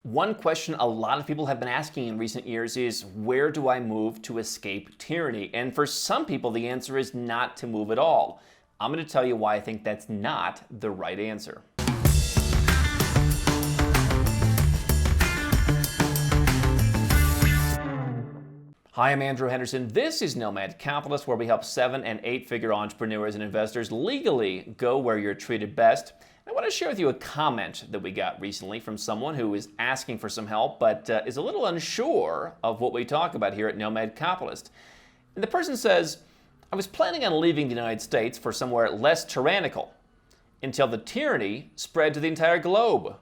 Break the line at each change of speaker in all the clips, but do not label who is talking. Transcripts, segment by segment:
One question a lot of people have been asking in recent years is, where do I move to escape tyranny? And for some people, the answer is not to move at all. I'm going to tell you why I think that's not the right answer. Hi, I'm Andrew Henderson. This is Nomad Capitalist, where we help 7- and 8-figure entrepreneurs and investors legally go where you're treated best. I want to share with you a comment that we got recently from someone who is asking for some help, but is a little unsure of what we talk about here at Nomad Capitalist. And the person says, I was planning on leaving the United States for somewhere less tyrannical until the tyranny spread to the entire globe.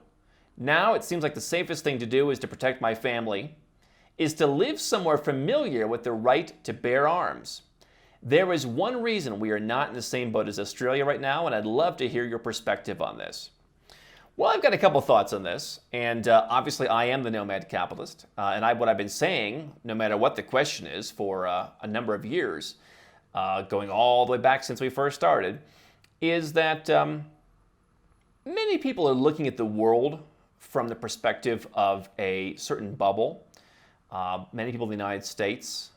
Now it seems like the safest thing to do is to protect my family, is to live somewhere familiar with the right to bear arms. There is one reason we are not in the same boat as Australia right now, and I'd love to hear your perspective on this. Well, I've got a couple thoughts on this, and obviously I am the Nomad Capitalist, and what I've been saying, no matter what the question is, for a number of years, going all the way back since we first started, is that many people are looking at the world from the perspective of a certain bubble. Many people in the United States,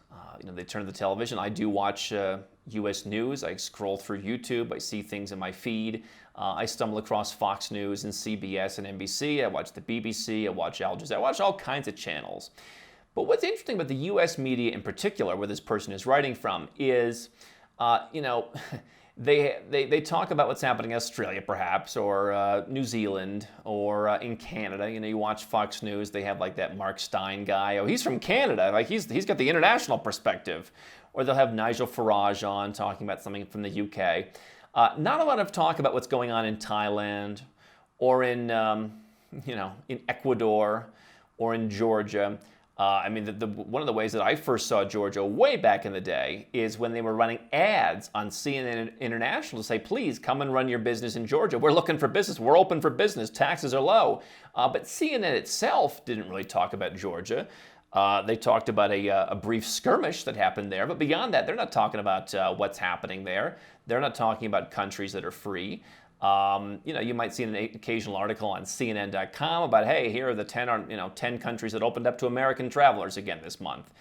they turn to the television. I do watch U.S. news. I scroll through YouTube. I see things in my feed. I stumble across Fox News and CBS and NBC. I watch the BBC. I watch Al Jazeera. I watch all kinds of channels. But what's interesting about the U.S. media in particular, where this person is writing from, is, They talk about what's happening in Australia, perhaps, or New Zealand, or in Canada. You watch Fox News. They have like that Mark Steyn guy. Oh, he's from Canada. Like he's got the international perspective. Or they'll have Nigel Farage on talking about something from the UK. Not a lot of talk about what's going on in Thailand, or in Ecuador, or in Georgia. One of the ways that I first saw Georgia way back in the day is when they were running ads on CNN International to say, please come and run your business in Georgia. We're looking for business. We're open for business. Taxes are low. But CNN itself didn't really talk about Georgia. They talked about a brief skirmish that happened there. But beyond that, they're not talking about what's happening there. They're not talking about countries that are free. You might see an occasional article on CNN.com about, hey, here are the 10 countries that opened up to American travelers again this month.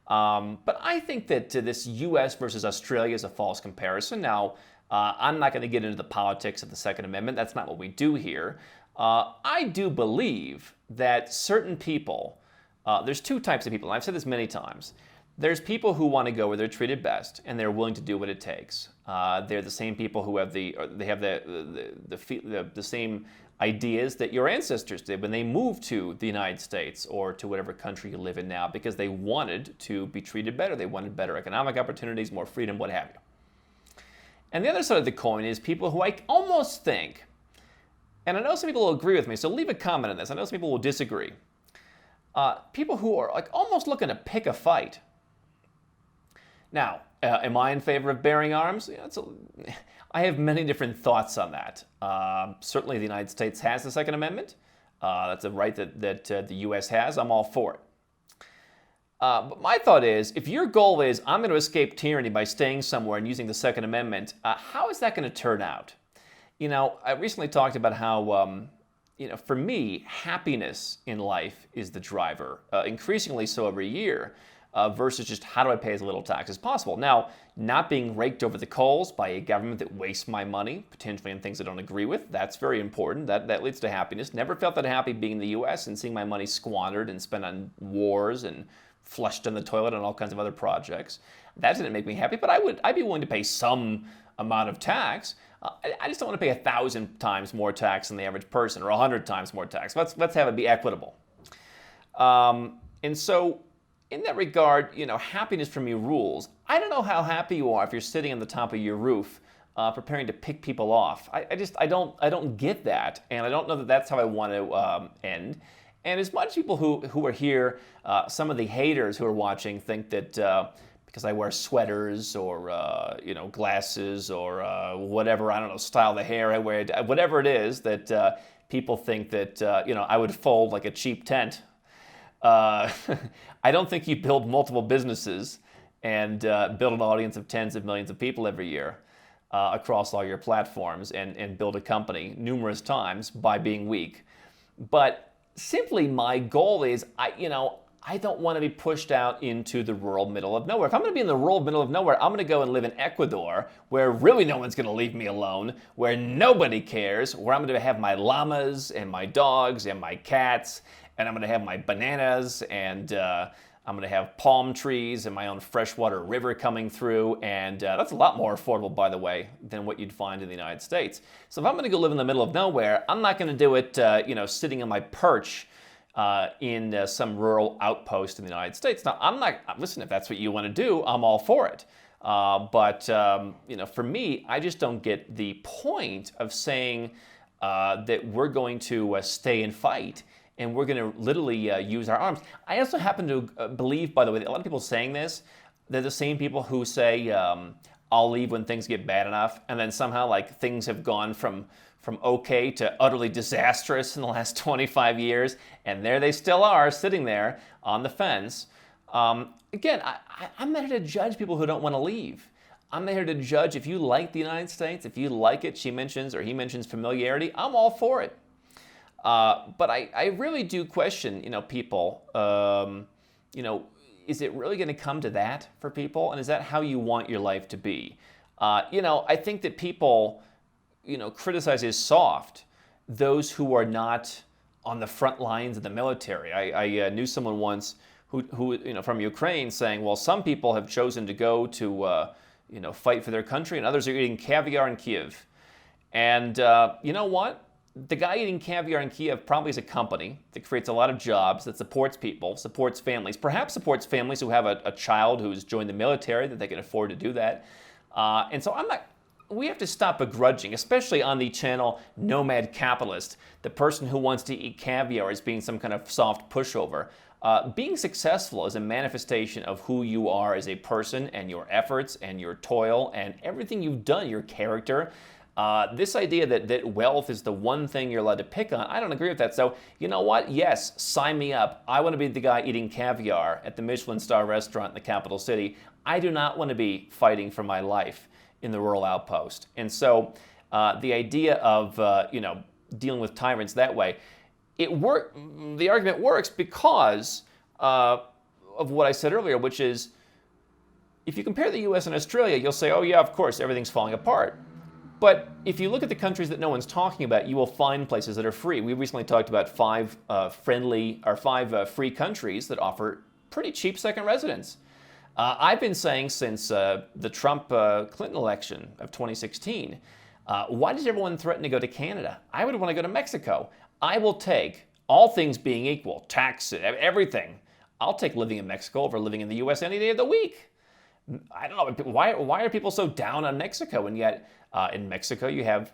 But I think that this U.S. versus Australia is a false comparison. Now, I'm not going to get into the politics of the Second Amendment. That's not what we do here. I do believe that certain people, there's two types of people, and I've said this many times. There's people who want to go where they're treated best, and they're willing to do what it takes. They're the same people who have the same ideas that your ancestors did when they moved to the United States or to whatever country you live in now, because they wanted to be treated better. They wanted better economic opportunities, more freedom, what have you. And the other side of the coin is people who I almost think, and I know some people will agree with me, so leave a comment on this. I know some people will disagree. People who are like almost looking to pick a fight. Now, am I in favor of bearing arms? I have many different thoughts on that. Certainly the United States has the Second Amendment. That's a right that the U.S. has. I'm all for it. But my thought is, if your goal is, I'm going to escape tyranny by staying somewhere and using the Second Amendment, how is that going to turn out? I recently talked about how, for me, happiness in life is the driver, increasingly so every year. Versus just how do I pay as little tax as possible. Now, not being raked over the coals by a government that wastes my money, potentially in things I don't agree with, that's very important. That leads to happiness. Never felt that happy being in the U.S. and seeing my money squandered and spent on wars and flushed in the toilet and all kinds of other projects. That didn't make me happy, but I'd be willing to pay some amount of tax. I just don't want to pay 1,000 times more tax than the average person, or 100 times more tax. Let's have it be equitable. And so, in that regard, happiness for me rules. I don't know how happy you are if you're sitting on the top of your roof preparing to pick people off. I don't get that, and I don't know that that's how I want to end. And as much people who are here, some of the haters who are watching think that because I wear sweaters or glasses or whatever, I don't know, style the hair I wear, whatever it is, that people think that I would fold like a cheap tent. I don't think you build multiple businesses and build an audience of tens of millions of people every year across all your platforms and build a company numerous times by being weak. But simply my goal is, I don't want to be pushed out into the rural middle of nowhere. If I'm going to be in the rural middle of nowhere, I'm going to go and live in Ecuador, where really no one's going to leave me alone, where nobody cares, where I'm going to have my llamas and my dogs and my cats, and I'm going to have my bananas, and I'm going to have palm trees and my own freshwater river coming through, and that's a lot more affordable, by the way, than what you'd find in the United States. So if I'm going to go live in the middle of nowhere, I'm not going to do it, sitting on my perch in some rural outpost in the United States. Now, listen, if that's what you want to do, I'm all for it. But for me, I just don't get the point of saying that we're going to stay and fight and we're going to literally use our arms. I also happen to believe, by the way, that a lot of people saying this, they're the same people who say, I'll leave when things get bad enough, and then somehow like things have gone from okay to utterly disastrous in the last 25 years, and there they still are, sitting there on the fence. Again, I'm not here to judge people who don't want to leave. I'm not here to judge if you like the United States, if you like it, he mentions familiarity, I'm all for it. But I really do question, people, is it really going to come to that for people? And is that how you want your life to be? I think that people, criticize as soft those who are not on the front lines of the military. I knew someone once who from Ukraine saying, well, some people have chosen to go to, fight for their country, and others are eating caviar in Kiev. And you know what? The guy eating caviar in Kiev probably is a company that creates a lot of jobs, that supports people, supports families, perhaps supports families who have a child who's joined the military, that they can afford to do that. And so we have to stop begrudging, especially on the channel Nomad Capitalist, the person who wants to eat caviar as being some kind of soft pushover. Being successful is a manifestation of who you are as a person and your efforts and your toil and everything you've done, your character. This idea that wealth is the one thing you're allowed to pick on, I don't agree with that. So, you know what? Yes, sign me up. I want to be the guy eating caviar at the Michelin star restaurant in the capital city. I do not want to be fighting for my life in the rural outpost. And so the idea of, dealing with tyrants that way, the argument works because of what I said earlier, which is, if you compare the US and Australia, you'll say, oh yeah, of course, everything's falling apart. But if you look at the countries that no one's talking about, you will find places that are free. We recently talked about five free countries that offer pretty cheap second residence. I've been saying since the Trump-Clinton election of 2016, why does everyone threaten to go to Canada? I would want to go to Mexico. I will take, all things being equal, tax, everything, I'll take living in Mexico over living in the US any day of the week. I don't know, why are people so down on Mexico? And yet, in Mexico, you have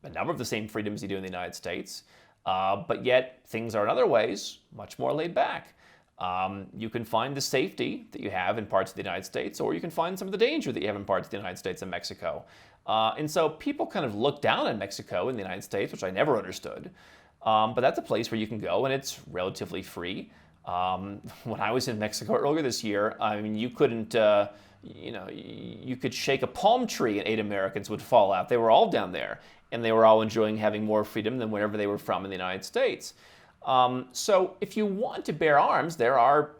a number of the same freedoms you do in the United States, but yet things are in other ways much more laid back. You can find the safety that you have in parts of the United States, or you can find some of the danger that you have in parts of the United States and Mexico. And so people kind of look down on Mexico in the United States, which I never understood. But that's a place where you can go, and it's relatively free. When I was in Mexico earlier this year, I mean, you couldn't, you could shake a palm tree and 8 Americans would fall out. They were all down there, and they were all enjoying having more freedom than wherever they were from in the United States. So if you want to bear arms, there are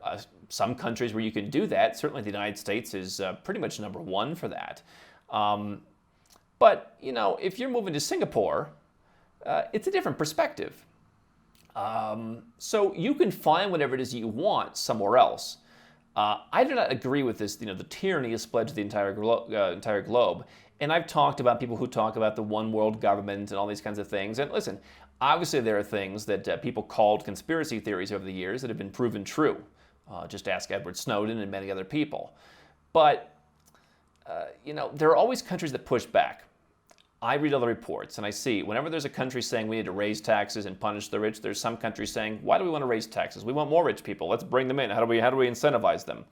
some countries where you can do that. Certainly the United States is pretty much number one for that. But, if you're moving to Singapore, it's a different perspective. So you can find whatever it is you want somewhere else. I do not agree with this. The tyranny is spread to the entire globe. And I've talked about people who talk about the one world government and all these kinds of things. And listen, obviously there are things that people called conspiracy theories over the years that have been proven true. Just ask Edward Snowden and many other people. But, there are always countries that push back. I read other reports and I see whenever there's a country saying we need to raise taxes and punish the rich, there's some countries saying, why do we want to raise taxes? We want more rich people. Let's bring them in. How do we incentivize them?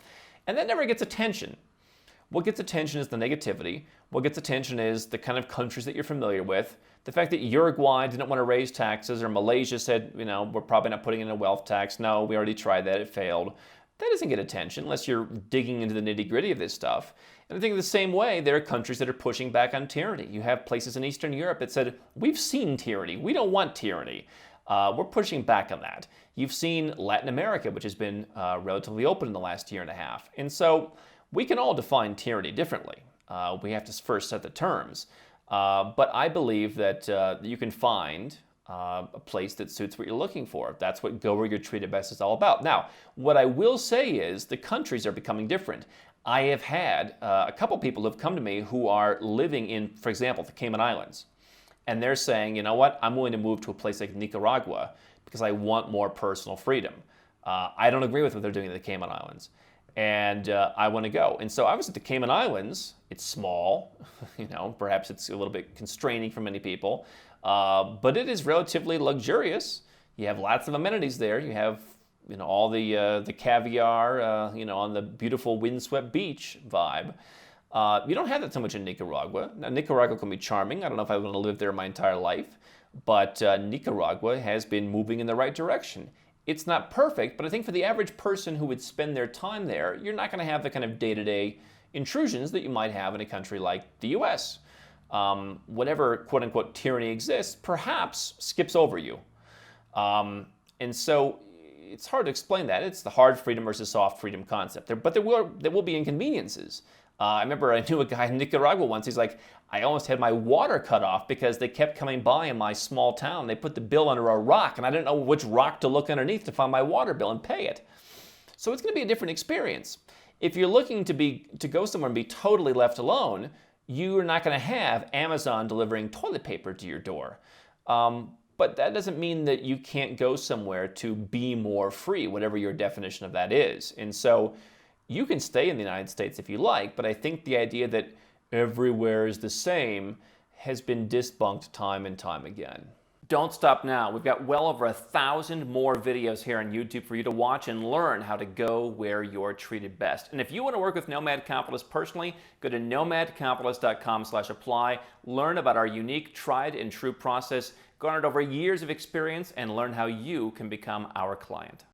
And that never gets attention. What gets attention is the negativity. What gets attention is the kind of countries that you're familiar with. The fact that Uruguay didn't want to raise taxes, or Malaysia said, we're probably not putting in a wealth tax. No, we already tried that. It failed. That doesn't get attention unless you're digging into the nitty-gritty of this stuff. And I think the same way, there are countries that are pushing back on tyranny. You have places in Eastern Europe that said, we've seen tyranny. We don't want tyranny. We're pushing back on that. You've seen Latin America, which has been relatively open in the last year and a half. And so we can all define tyranny differently. We have to first set the terms. But I believe that you can find a place that suits what you're looking for. That's what Go Where You're Treated Best is all about. Now, what I will say is the countries are becoming different. I have had a couple people who have come to me who are living in, for example, the Cayman Islands. And they're saying, you know what, I'm willing to move to a place like Nicaragua because I want more personal freedom. I don't agree with what they're doing in the Cayman Islands. And I want to go. And so I was at the Cayman Islands. It's small, perhaps it's a little bit constraining for many people, but it is relatively luxurious. You have lots of amenities there. You have, all the caviar, on the beautiful windswept beach vibe. You don't have that so much in Nicaragua. Now, Nicaragua can be charming. I don't know if I want to live there my entire life, but Nicaragua has been moving in the right direction. It's not perfect, but I think for the average person who would spend their time there, you're not going to have the kind of day-to-day intrusions that you might have in a country like the U.S. Whatever quote-unquote tyranny exists, perhaps skips over you. And so it's hard to explain that. It's the hard freedom versus soft freedom concept. But there will be inconveniences. I remember I knew a guy in Nicaragua once. He's like, I almost had my water cut off because they kept coming by in my small town. They put the bill under a rock, and I didn't know which rock to look underneath to find my water bill and pay it. So it's going to be a different experience. If you're looking to go somewhere and be totally left alone, you're not going to have Amazon delivering toilet paper to your door. But that doesn't mean that you can't go somewhere to be more free, whatever your definition of that is. And so you can stay in the United States if you like, but I think the idea that everywhere is the same has been debunked time and time again. Don't stop now. We've got well over 1,000 more videos here on YouTube for you to watch and learn how to go where you're treated best. And if you want to work with Nomad Capitalist personally, go to nomadcapitalist.com/apply, learn about our unique, tried and true process, garnered over years of experience, and learn how you can become our client.